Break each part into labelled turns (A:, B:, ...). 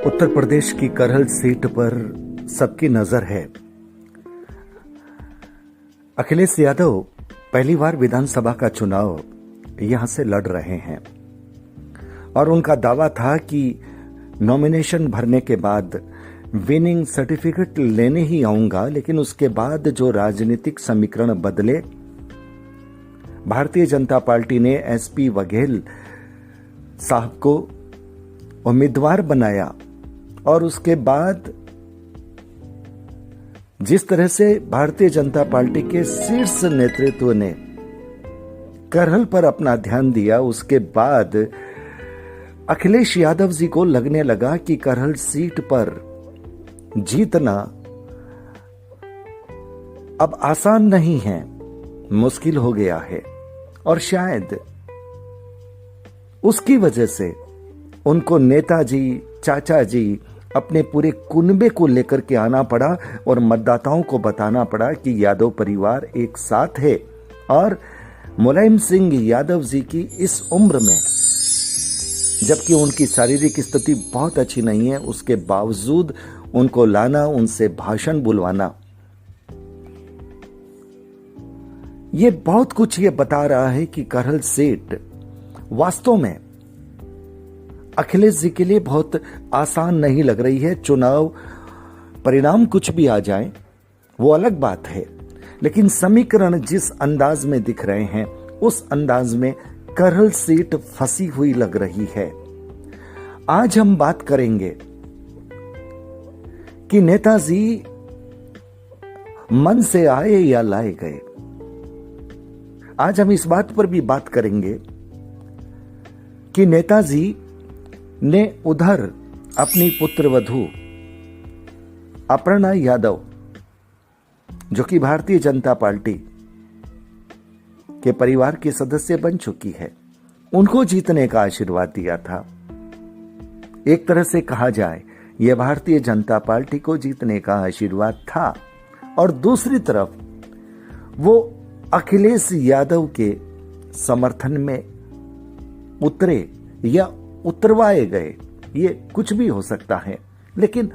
A: उत्तर प्रदेश की करहल सीट पर सबकी नजर है। अखिलेश यादव पहली बार विधानसभा का चुनाव यहां से लड़ रहे हैं और उनका दावा था कि नॉमिनेशन भरने के बाद विनिंग सर्टिफिकेट लेने ही आऊंगा, लेकिन उसके बाद जो राजनीतिक समीकरण बदले, भारतीय जनता पार्टी ने एसपी बघेल साहब को उम्मीदवार बनाया और उसके बाद जिस तरह से भारतीय जनता पार्टी के शीर्ष नेतृत्व ने करहल पर अपना ध्यान दिया, उसके बाद अखिलेश यादव जी को लगने लगा कि करहल सीट पर जीतना अब आसान नहीं है, मुश्किल हो गया है और शायद उसकी वजह से उनको नेताजी, चाचा जी, अपने पूरे कुनबे को लेकर के आना पड़ा और मतदाताओं को बताना पड़ा कि यादव परिवार एक साथ है और मुलायम सिंह यादव जी की इस उम्र में, जबकि उनकी शारीरिक स्थिति बहुत अच्छी नहीं है, उसके बावजूद उनको लाना, उनसे भाषण बुलवाना, ये बहुत कुछ ये बता रहा है कि करहल सीट वास्तव में अखिलेश जी के लिए बहुत आसान नहीं लग रही है। चुनाव परिणाम कुछ भी आ जाए वो अलग बात है, लेकिन समीकरण जिस अंदाज में दिख रहे हैं उस अंदाज में करहल सीट फंसी हुई लग रही है। आज हम बात करेंगे कि नेताजी मन से आए या लाए गए। आज हम इस बात पर भी बात करेंगे कि नेताजी ने उधर अपनी पुत्रवधू अपर्णा यादव, जो कि भारतीय जनता पार्टी के परिवार के सदस्य बन चुकी है, उनको जीतने का आशीर्वाद दिया था। एक तरह से कहा जाए यह भारतीय जनता पार्टी को जीतने का आशीर्वाद था और दूसरी तरफ वो अखिलेश यादव के समर्थन में उतरे या उतरवाए गए, ये कुछ भी हो सकता है, लेकिन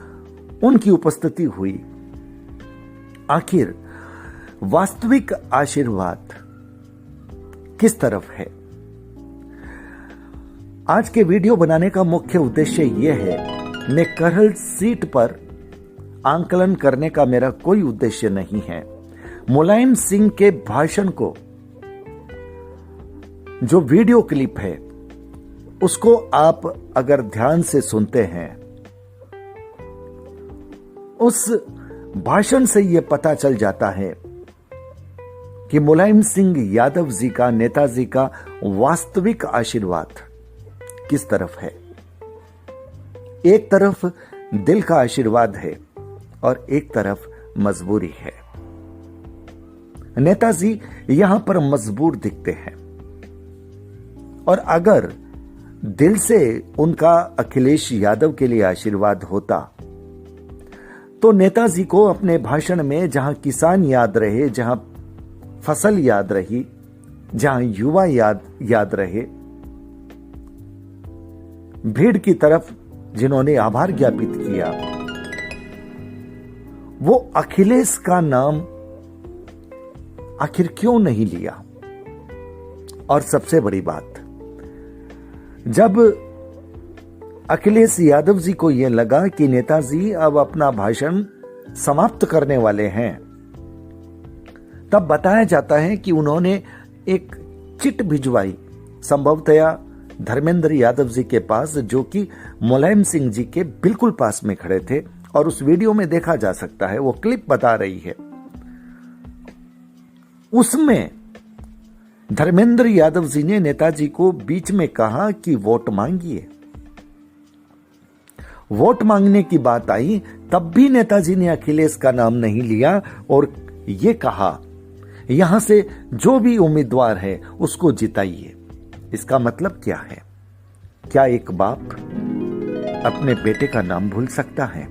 A: उनकी उपस्थिति हुई। आखिर वास्तविक आशीर्वाद किस तरफ है? आज के वीडियो बनाने का मुख्य उद्देश्य यह है, मैं करहल सीट पर आंकलन करने का मेरा कोई उद्देश्य नहीं है। मुलायम सिंह के भाषण को, जो वीडियो क्लिप है, उसको आप अगर ध्यान से सुनते हैं, उस भाषण से यह पता चल जाता है कि मुलायम सिंह यादव जी का, नेताजी का वास्तविक आशीर्वाद किस तरफ है। एक तरफ दिल का आशीर्वाद है और एक तरफ मजबूरी है। नेताजी यहां पर मजबूर दिखते हैं और अगर दिल से उनका अखिलेश यादव के लिए आशीर्वाद होता तो नेताजी को अपने भाषण में जहां किसान याद रहे, जहां फसल याद रही, जहां युवा याद रहे, भीड़ की तरफ जिन्होंने आभार ज्ञापित किया, वो अखिलेश का नाम आखिर क्यों नहीं लिया? और सबसे बड़ी बात, जब अखिलेश यादव जी को यह लगा कि नेताजी अब अपना भाषण समाप्त करने वाले हैं, तब बताया जाता है कि उन्होंने एक चिट भिजवाई, संभवतया धर्मेंद्र यादव जी के पास, जो कि मुलायम सिंह जी के बिल्कुल पास में खड़े थे और उस वीडियो में देखा जा सकता है, वो क्लिप बता रही है। उसमें धर्मेंद्र यादव जी ने नेताजी को बीच में कहा कि वोट मांगिए। वोट मांगने की बात आई, तब भी नेताजी ने अखिलेश का नाम नहीं लिया और यह कहा यहां से जो भी उम्मीदवार है उसको जिताइए। इसका मतलब क्या है? क्या एक बाप अपने बेटे का नाम भूल सकता है?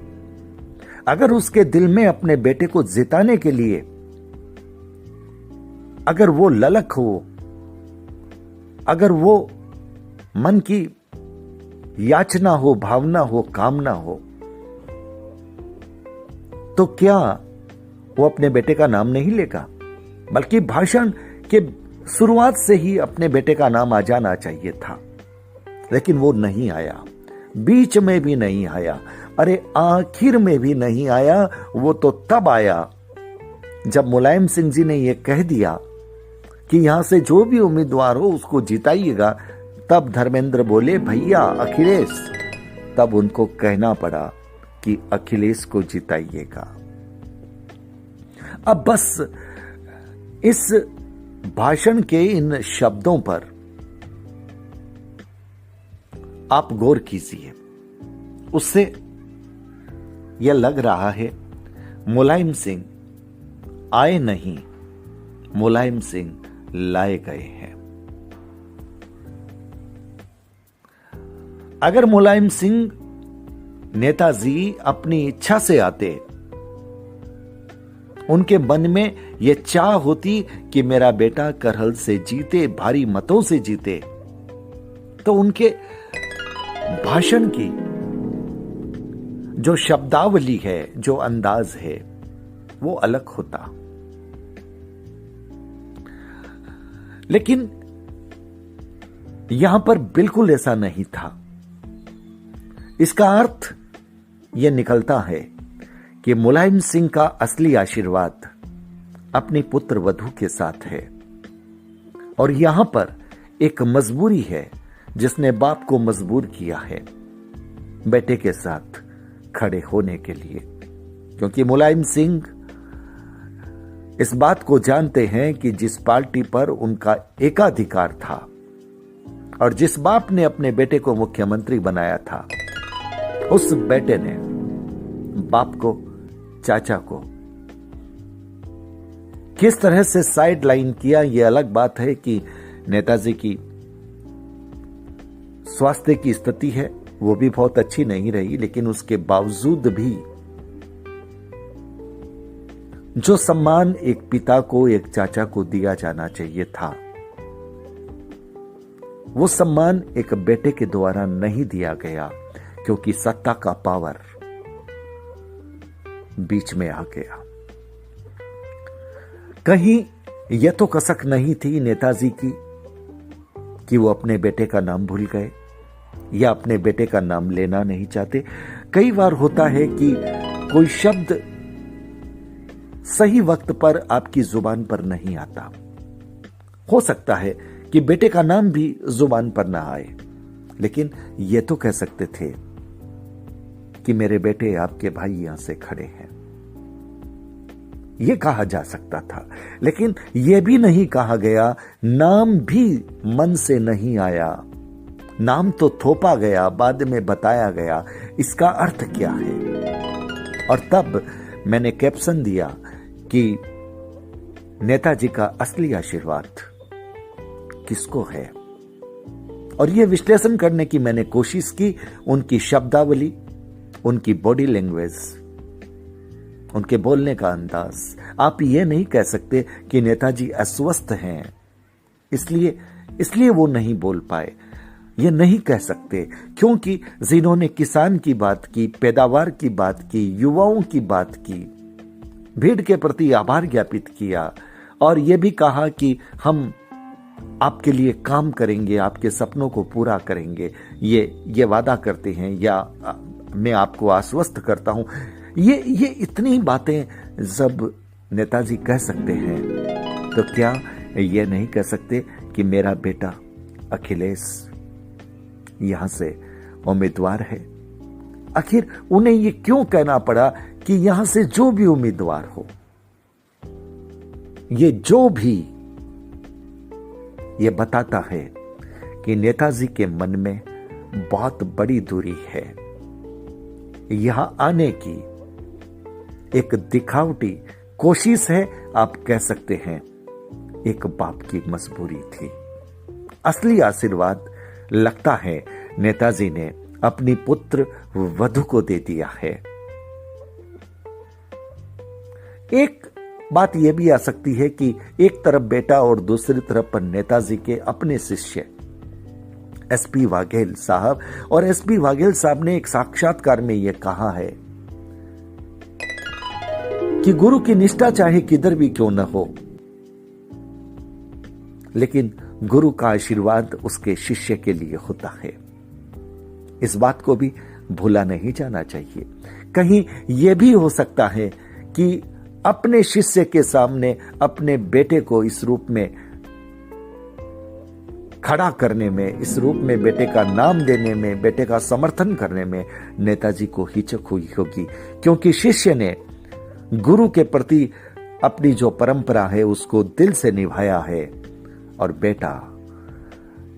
A: अगर उसके दिल में अपने बेटे को जिताने के लिए अगर वो ललक हो, अगर वो मन की याचना हो, भावना हो, कामना हो, तो क्या वो अपने बेटे का नाम नहीं लेगा? बल्कि भाषण के शुरुआत से ही अपने बेटे का नाम आ जाना चाहिए था, लेकिन वो नहीं आया, बीच में भी नहीं आया, अरे आखिर में भी नहीं आया। वो तो तब आया जब मुलायम सिंह जी ने ये कह दिया कि यहां से जो भी उम्मीदवार हो उसको जिताइएगा। तब धर्मेंद्र बोले, भैया अखिलेश। तब उनको कहना पड़ा कि अखिलेश को जिताइएगा। अब बस इस भाषण के इन शब्दों पर आप गौर कीजिए। उससे यह लग रहा है मुलायम सिंह आए नहीं, मुलायम सिंह लाए गए हैं। अगर मुलायम सिंह नेताजी अपनी इच्छा से आते, उनके मन में यह चाह होती कि मेरा बेटा करहल से जीते, भारी मतों से जीते, तो उनके भाषण की जो शब्दावली है, जो अंदाज है, वो अलग होता। लेकिन यहां पर बिल्कुल ऐसा नहीं था। इसका अर्थ यह निकलता है कि मुलायम सिंह का असली आशीर्वाद अपनी पुत्र वधू के साथ है, और यहां पर एक मजबूरी है जिसने बाप को मजबूर किया है बेटे के साथ खड़े होने के लिए। क्योंकि मुलायम सिंह इस बात को जानते हैं कि जिस पार्टी पर उनका एकाधिकार था और जिस बाप ने अपने बेटे को मुख्यमंत्री बनाया था, उस बेटे ने बाप को, चाचा को किस तरह से साइड लाइन किया। यह अलग बात है कि नेताजी की स्वास्थ्य की स्थिति है, वो भी बहुत अच्छी नहीं रही, लेकिन उसके बावजूद भी जो सम्मान एक पिता को, एक चाचा को दिया जाना चाहिए था, वो सम्मान एक बेटे के द्वारा नहीं दिया गया, क्योंकि सत्ता का पावर बीच में आ गया। कहीं यह तो कसक नहीं थी नेताजी की कि वो अपने बेटे का नाम भूल गए या अपने बेटे का नाम लेना नहीं चाहते। कई बार होता है कि कोई शब्द सही वक्त पर आपकी जुबान पर नहीं आता। हो सकता है कि बेटे का नाम भी जुबान पर ना आए, लेकिन यह तो कह सकते थे कि मेरे बेटे आपके भाई यहां से खड़े हैं। यह कहा जा सकता था, लेकिन यह भी नहीं कहा गया, नाम भी मन से नहीं आया। नाम तो थोपा गया, बाद में बताया गया इसका अर्थ क्या है। और तब मैंने कैप्शन दिया कि नेताजी का असली आशीर्वाद किसको है, और यह विश्लेषण करने की मैंने कोशिश की। उनकी शब्दावली, उनकी बॉडी लैंग्वेज, उनके बोलने का अंदाज। आप ये नहीं कह सकते कि नेताजी अस्वस्थ हैं इसलिए वो नहीं बोल पाए, ये नहीं कह सकते, क्योंकि जिन्होंने किसान की बात की, पैदावार की बात की, युवाओं की बात की, भीड़ के प्रति आभार ज्ञापित किया और यह भी कहा कि हम आपके लिए काम करेंगे, आपके सपनों को पूरा करेंगे, ये वादा करते हैं, या मैं आपको आश्वस्त करता हूं। ये इतनी बातें जब नेताजी कह सकते हैं, तो क्या ये नहीं कह सकते कि मेरा बेटा अखिलेश यहां से उम्मीदवार है? आखिर उन्हें ये क्यों कहना पड़ा कि यहां से जो भी उम्मीदवार हो, ये जो भी, ये बताता है कि नेताजी के मन में बहुत बड़ी दूरी है। यहां आने की एक दिखावटी कोशिश है, आप कह सकते हैं एक बाप की मजबूरी थी। असली आशीर्वाद लगता है नेताजी ने अपनी पुत्र वधू को दे दिया है। एक बात यह भी आ सकती है कि एक तरफ बेटा और दूसरी तरफ पर नेताजी के अपने शिष्य एसपी वाघेल साहब। और एसपी वाघेल साहब ने एक साक्षात्कार में यह कहा है कि गुरु की निष्ठा चाहे किधर भी क्यों न हो, लेकिन गुरु का आशीर्वाद उसके शिष्य के लिए होता है। इस बात को भी भूला नहीं जाना चाहिए। कहीं यह भी हो सकता है कि अपने शिष्य के सामने अपने बेटे को इस रूप में खड़ा करने में, इस रूप में बेटे का नाम देने में, बेटे का समर्थन करने में नेताजी को हिचक हुई होगी, क्योंकि शिष्य ने गुरु के प्रति अपनी जो परंपरा है उसको दिल से निभाया है, और बेटा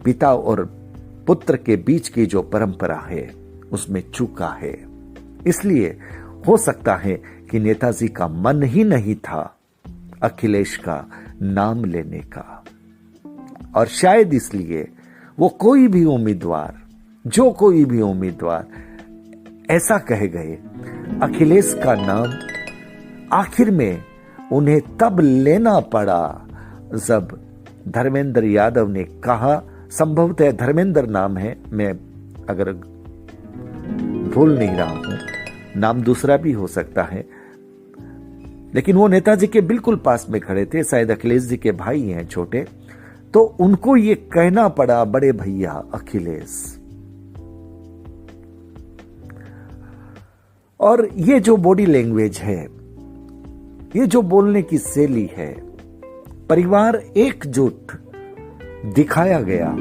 A: पिता और पुत्र के बीच की जो परंपरा है उसमें चूका है। इसलिए हो सकता है कि नेताजी का मन ही नहीं था अखिलेश का नाम लेने का, और शायद इसलिए वो कोई भी उम्मीदवार ऐसा कह गए। अखिलेश का नाम आखिर में उन्हें तब लेना पड़ा जब धर्मेंद्र यादव ने कहा, संभवतः धर्मेंद्र नाम है, मैं अगर भूल नहीं रहा हूं, नाम दूसरा भी हो सकता है, लेकिन वो नेताजी के बिल्कुल पास में खड़े थे, शायद अखिलेश जी के भाई हैं छोटे, तो उनको ये कहना पड़ा, बड़े भैया अखिलेश। और ये जो बॉडी लैंग्वेज है, ये जो बोलने की शैली है, परिवार एकजुट दिखाया गया,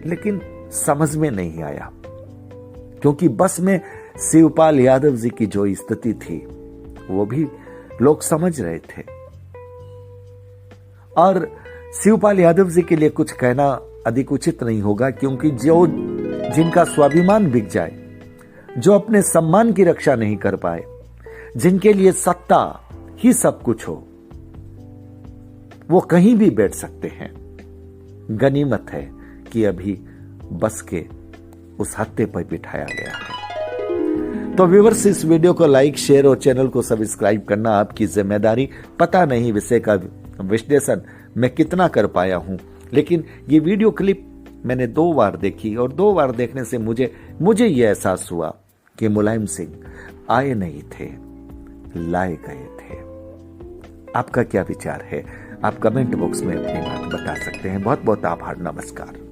A: लेकिन समझ में नहीं आया, क्योंकि बस में शिवपाल यादव जी की जो स्थिति थी वो भी लोग समझ रहे थे, और शिवपाल यादव जी के लिए कुछ कहना अधिक उचित नहीं होगा, क्योंकि जिनका स्वाभिमान बिक जाए, जो अपने सम्मान की रक्षा नहीं कर पाए, जिनके लिए सत्ता ही सब कुछ हो, वो कहीं भी बैठ सकते हैं। गनीमत है कि अभी बस के उस हत्थे पर बिठाया गया है। तो व्यूअर्स, इस वीडियो को लाइक, शेयर और चैनल को सब्सक्राइब करना आपकी जिम्मेदारी। पता नहीं विषय का विश्लेषण मैं कितना कर पाया हूं, लेकिन ये वीडियो क्लिप मैंने 2 बार देखी, और 2 बार देखने से मुझे यह एहसास हुआ कि मुलायम सिंह आए नहीं थे, लाए गए थे। आपका क्या विचार है? आप कमेंट बॉक्स में अपनी बात बता सकते हैं। बहुत बहुत आभार, नमस्कार।